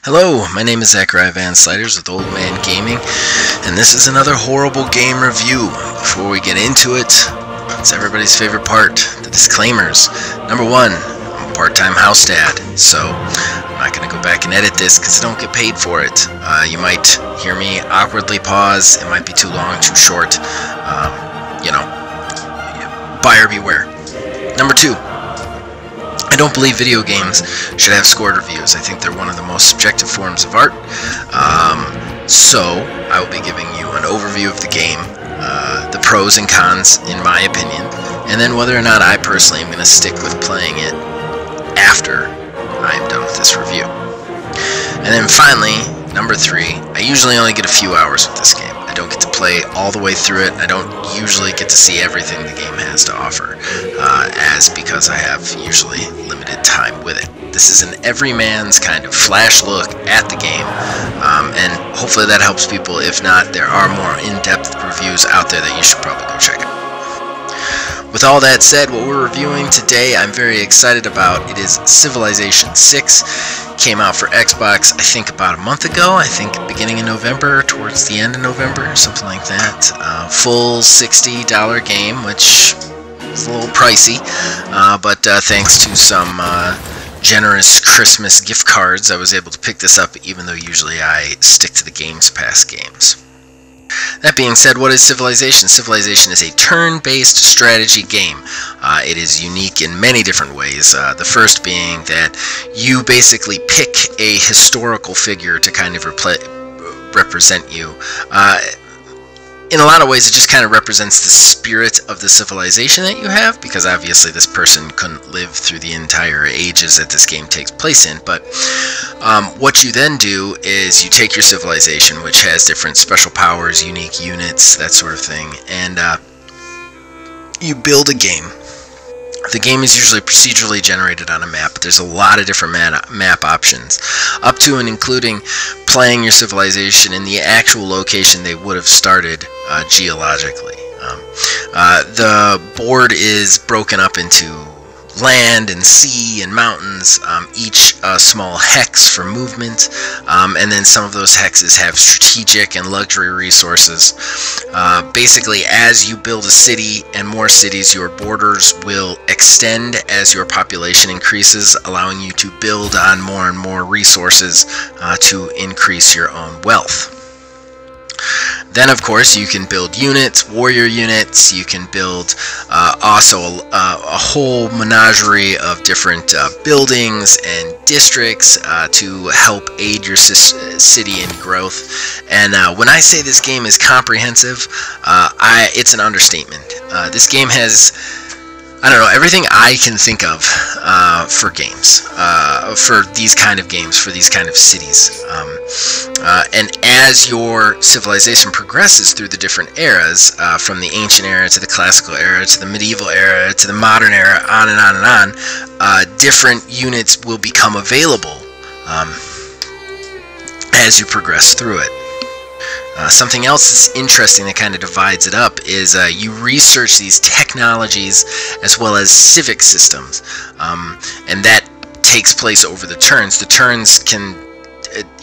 Hello, my name is Zachariah Van Sliders with Old Man Gaming, and this is another horrible game review. Before we get into it, it's everybody's favorite part, the disclaimers. Number one, I'm a part-time house dad, so I'm not going to go back and edit this because I don't get paid for it. You might hear me awkwardly pause, it might be too long, too short, buyer beware. Number two, I don't believe video games should have scored reviews. I think they're one of the most subjective forms of art. So I will be giving you an overview of the game, the pros and cons in my opinion, and then whether or not I personally am going to stick with playing it after I'm done with this review. And then finally, number three, I usually only get a few hours with this game. I don't get to play all the way through it. I don't usually get to see everything the game has to offer, because I have usually limited time with it. This is an everyman's kind of flash look at the game, and hopefully that helps people. If not, there are more in-depth reviews out there that you should probably go check out. With all that said, what we're reviewing today I'm very excited about. It is Civilization VI. Came out for Xbox, I think about a month ago. I think beginning in November, towards the end of November, something like that. Full $60 game, which is a little pricey, but thanks to some generous Christmas gift cards, I was able to pick this up, even though usually I stick to the Games Pass games. That being said, what is Civilization? Civilization is a turn-based strategy game. It is unique in many different ways. The first being that you basically pick a historical figure to kind of represent you. In a lot of ways, it just kind of represents the spirit of the civilization that you have, because obviously this person couldn't live through the entire ages that this game takes place in. But what you then do is you take your civilization, which has different special powers, unique units, that sort of thing, and you build a game. The game is usually procedurally generated on a map, but there's a lot of different map options, up to and including playing your civilization in the actual location they would have started geologically. The board is broken up into land and sea and mountains, each a small hex for movement, and then some of those hexes have strategic and luxury resources. Basically, as you build a city and more cities, your borders will extend as your population increases, allowing you to build on more and more resources to increase your own wealth. Then, of course, you can build units, warrior units. You can build also a whole menagerie of different buildings and districts to help aid your city in growth. And when I say this game is comprehensive, it's an understatement. This game has, I don't know, everything I can think of for games, for these kind of games, for these kind of cities. And as your civilization progresses through the different eras, from the ancient era to the classical era to the medieval era to the modern era, on and on and on, different units will become available as you progress through it. Something else that's interesting that kind of divides it up is you research these technologies as well as civic systems, and that takes place over the turns. The turns can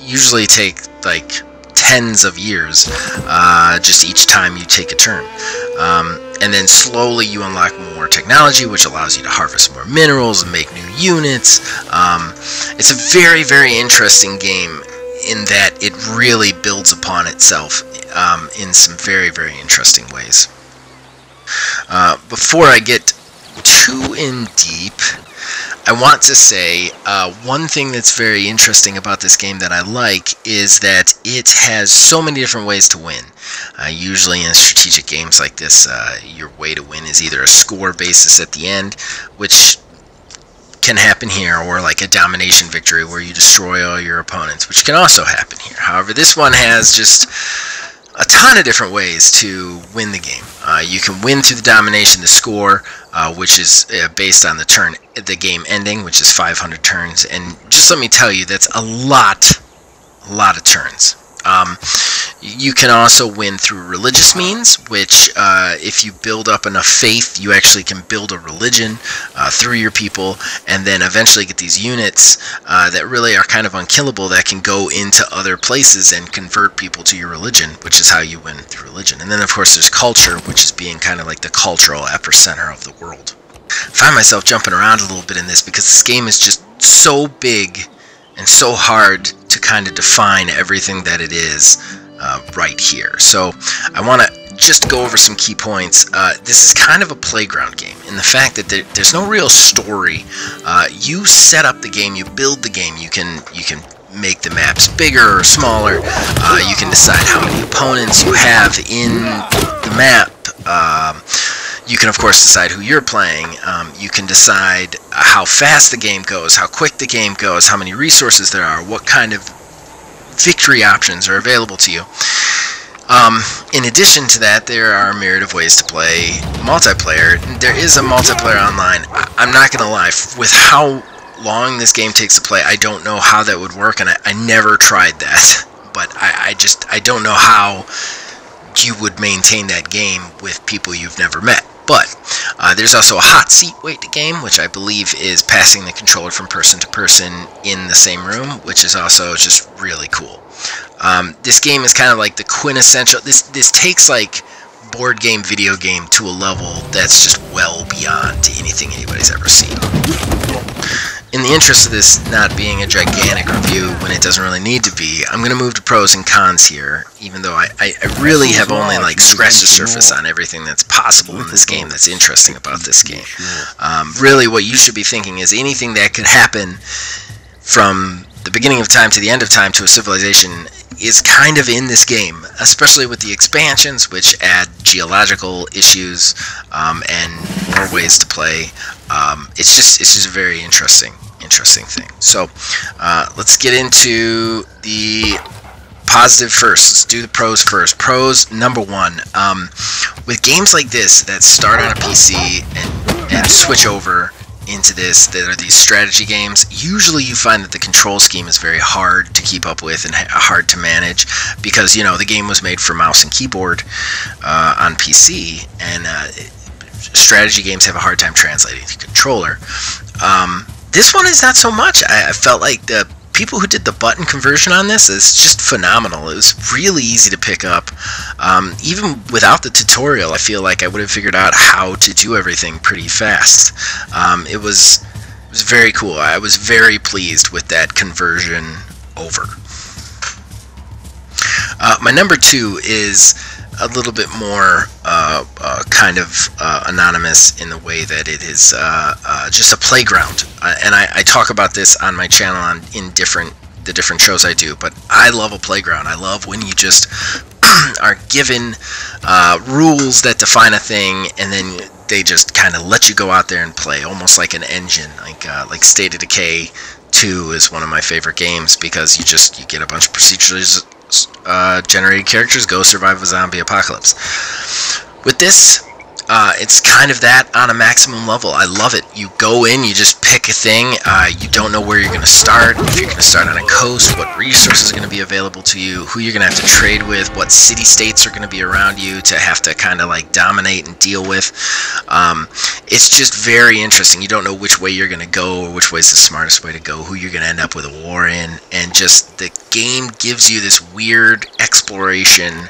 usually take like tens of years, just each time you take a turn. And then slowly you unlock more technology, which allows you to harvest more minerals and make new units. It's a very, very interesting game in that it really builds upon itself in some very, very interesting ways. Before I get too in deep, I want to say one thing that's very interesting about this game that I like is that it has so many different ways to win. Usually in strategic games like this, your way to win is either a score basis at the end, which can happen here, or like a domination victory where you destroy all your opponents, which can also happen here. However, this one has just a ton of different ways to win the game. You can win through the domination, the score, which is based on the game ending, which is 500 turns, and just let me tell you, that's a lot of turns. You can also win through religious means, which if you build up enough faith, you actually can build a religion through your people, and then eventually get these units that really are kind of unkillable that can go into other places and convert people to your religion, which is how you win through religion. And then, of course, there's culture, which is being kind of like the cultural epicenter of the world. I find myself jumping around a little bit in this because this game is just so big and so hard to kind of define everything that it is right here. So I want to just go over some key points. This is kind of a playground game in the fact that there's no real story. You set up the game, you build the game, you can make the maps bigger or smaller. You can decide how many opponents you have in the map. You can, of course, decide who you're playing. You can decide how fast the game goes, how quick the game goes, how many resources there are, what kind of victory options are available to you. In addition to that, there are a myriad of ways to play multiplayer. There is a multiplayer online. I'm not going to lie, with how long this game takes to play, I don't know how that would work, and I never tried that. But I don't know how you would maintain that game with people you've never met. But there's also a hot seat way to game, which I believe is passing the controller from person to person in the same room, which is also just really cool. This game is kind of like the quintessential. This takes like board game, video game to a level that's just well beyond anything anybody's ever seen. In the interest of this not being a gigantic review when it doesn't really need to be, I'm going to move to pros and cons here, even though I really have only like scratched the surface on everything that's possible in this game that's interesting about this game. Really what you should be thinking is anything that could happen from the beginning of time to the end of time to a civilization is kind of in this game, especially with the expansions, which add geological issues and more ways to play. It's just a very interesting thing. So let's get into the positive first. Let's do the pros first. Pros number one. With games like this that start on a PC and switch over into this, that are these strategy games, usually you find that the control scheme is very hard to keep up with and hard to manage because, you know, the game was made for mouse and keyboard on PC, and strategy games have a hard time translating to controller. This one is not so much. I felt like the people who did the button conversion on this is just phenomenal. It was really easy to pick up. Even without the tutorial, I feel like I would have figured out how to do everything pretty fast. It was very cool. I was very pleased with that conversion over. My number two is a little bit more kind of anonymous in the way that it is just a playground, and I talk about this on my channel in the different shows I do, but I love a playground. I love when you just are given rules that define a thing, and then they just kind of let you go out there and play, almost like an engine, like State of Decay 2 is one of my favorite games because you get a bunch of procedurally generated characters, go survive a zombie apocalypse. With this, it's kind of that on a maximum level. I love it. You go in, you just pick a thing. You don't know where you're going to start. If you're going to start on a coast, what resources are going to be available to you, who you're going to have to trade with, what city-states are going to be around you to have to kind of like dominate and deal with. It's just very interesting. You don't know which way you're going to go or which way is the smartest way to go, who you're going to end up with a war in, and just the game gives you this weird exploration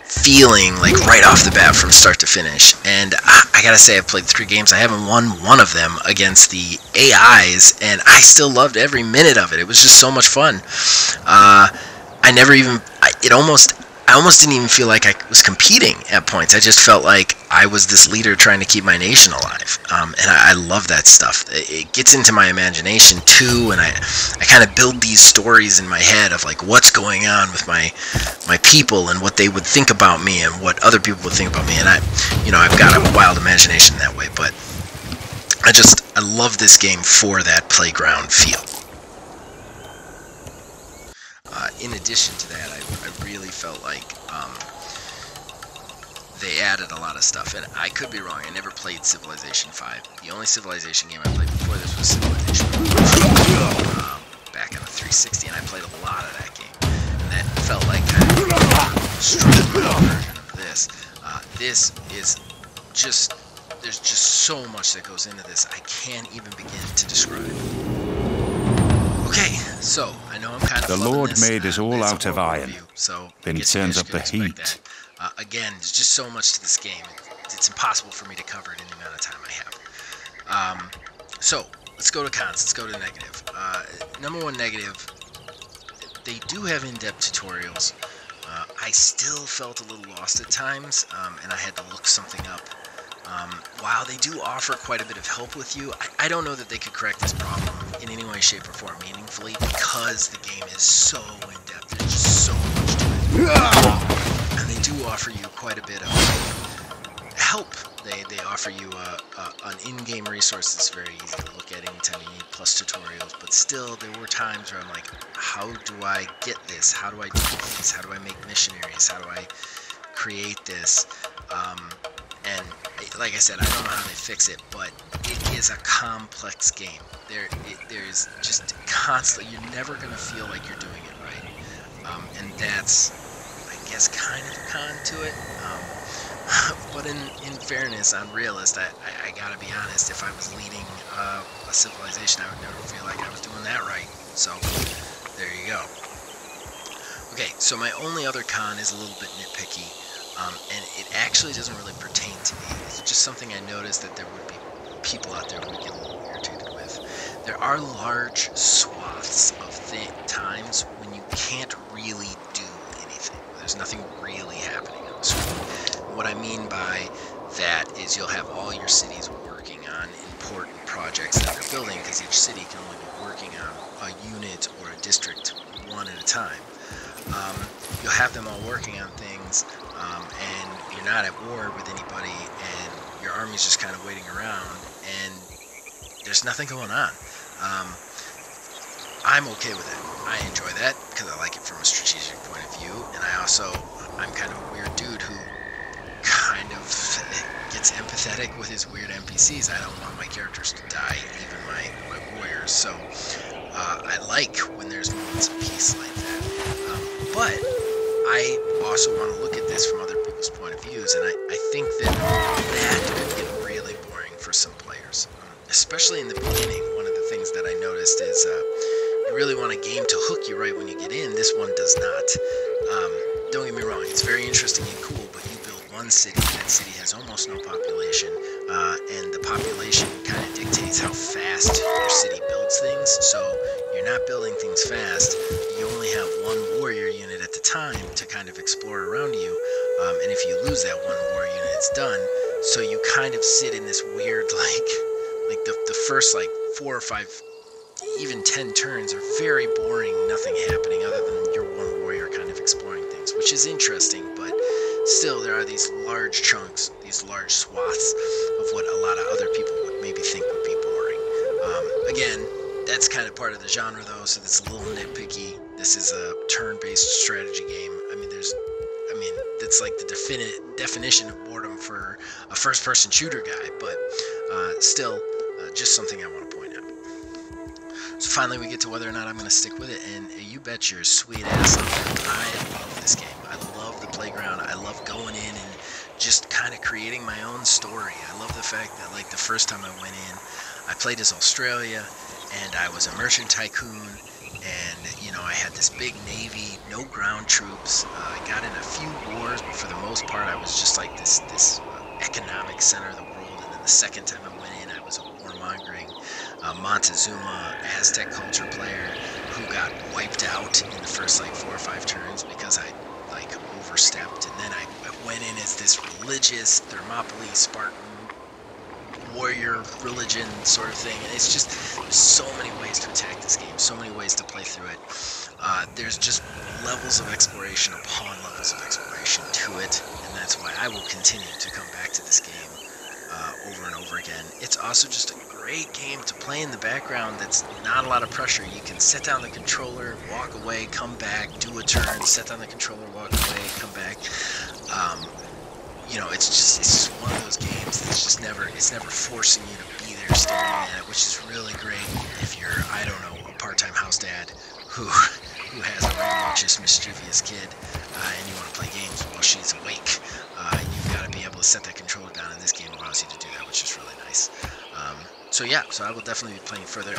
feeling like right off the bat from start to finish. And I gotta say, I've played 3 games. I haven't won one of them against the AIs, and I still loved every minute of it. It was just so much fun. I almost didn't even feel like I was competing at points. I just felt like I was this leader trying to keep my nation alive. And I love that stuff. It gets into my imagination too, and I kind of build these stories in my head of like what's going on with my people and what they would think about me and what other people would think about me. And I've got a wild imagination that way, but I love this game for that playground feel. In addition to that, I really felt like they added a lot of stuff, and I could be wrong. I never played Civilization 5. The only Civilization game I played before this was Civilization back on the 360, and I played a lot of that game. And that felt like kind of a stronger version of this. This is just, there's just so much that goes into this, I can't even begin to describe. Okay, so I know I'm kind of the Lord this. made us all out of iron, Review, so then turns up the heat. Again, there's just so much to this game. It's impossible for me to cover it in the amount of time I have. So let's go to cons. Let's go to negative. Number one negative, they do have in-depth tutorials. I still felt a little lost at times, and I had to look something up. While they do offer quite a bit of help with you, I don't know that they could correct this problem in any way, shape, or form meaningfully, because the game is so in-depth. There's just so much to it. And they do offer you quite a bit of help. They offer you an in-game resource that's very easy to look at anytime you need, plus tutorials, but still there were times where I'm like, how do I get this? How do I do this? How do I make missionaries? How do I create this? And like I said, I don't know how they fix it, but it is a complex game. There's just constantly, you're never going to feel like you're doing it right. And that's, I guess, kind of a con to it. But in fairness, I'm realist. I gotta be honest, if I was leading a civilization, I would never feel like I was doing that right. So, there you go. Okay, so my only other con is a little bit nitpicky. And it actually doesn't really pertain to me. It's just something I noticed that there would be people out there who would get a little irritated with. There are large swaths of times when you can't really do anything. There's nothing really happening on the screen. And what I mean by that is you'll have all your cities working on important projects that they're building, because each city can only be working on a unit or a district one at a time. You'll have them all working on things, and you're not at war with anybody, and your army's just kind of waiting around, and there's nothing going on. I'm okay with it. I enjoy that because I like it from a strategic point of view, and I'm kind of a weird dude who kind of gets empathetic with his weird NPCs. I don't want my characters to die, even my warriors, so I like when there's moments of peace like that. But I also want to look at this from other people's point of views, and I think that could get really boring for some players. Especially in the beginning, one of the things that I noticed is you really want a game to hook you right when you get in. This one does not. Don't get me wrong, it's very interesting and cool, but you build one city, that city has almost no population, and the population kind of dictates how fast your city builds things, so you're not building things fast. You only have one warrior unit at the time to kind of explore around you, and if you lose that one warrior unit, it's done. So you kind of sit in this weird, like the first 4 or 5, even 10 turns are very boring, nothing happening other than your one warrior kind of exploring things, which is interesting, but still there are these large chunks, these large swaths of what a lot of other people would maybe think would be boring. Again, that's kind of part of the genre though, so it's a little nitpicky. This is a turn-based strategy game. That's like the definition of boredom for a first-person shooter guy, but still, just something I want to point out. So finally we get to whether or not I'm going to stick with it, and you bet your sweet ass I love this game. I love the playground. I love going in and just kind of creating my own story. I love the fact that the first time I went in, I played as Australia, and I was a merchant tycoon, and I had this big navy, no ground troops. I got in a few wars, but for the most part I was just like this economic center of the world. And then the second time I went in, I was a warmongering Montezuma Aztec culture player who got wiped out in the first 4 or 5 turns because I overstepped. And then I went in as this religious Thermopylae Spartan warrior religion sort of thing. And it's just, there's so many ways to attack this game, so many ways to play through it. There's just levels of exploration upon levels of exploration to it, and that's why I will continue to come back to this game over and over again. It's also just a great game to play in the background that's not a lot of pressure. You can set down the controller, walk away, come back, do a turn, set down the controller, walk away, come back. It's just one of those games that's it's never forcing you to be there staring at it, which is really great if you're, I don't know, a part-time house dad who has a rambunctious, mischievous So yeah, so I will definitely be playing further.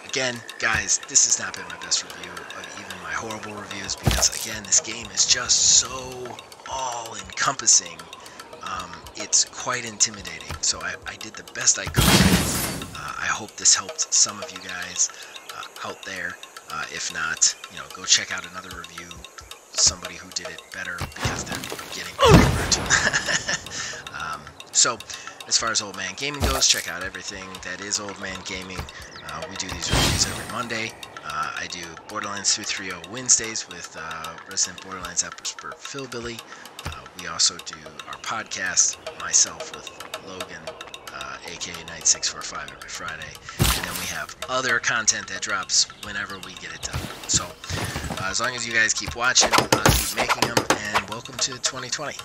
Again, guys, this has not been my best review of even my horrible reviews, because again, this game is just so all-encompassing. It's quite intimidating, so I did the best I could. I hope this helped some of you guys out there. If not, go check out another review, somebody who did it better, because they're getting hurt. So, as far as Old Man Gaming goes, check out everything that is Old Man Gaming. We do these reviews every Monday. I do Borderlands 330 Wednesdays with resident Borderlands expert Philbilly. We also do our podcast, myself with Logan, aka Night645, every Friday. And then we have other content that drops whenever we get it done. So, as long as you guys keep watching, keep making them, and welcome to 2020.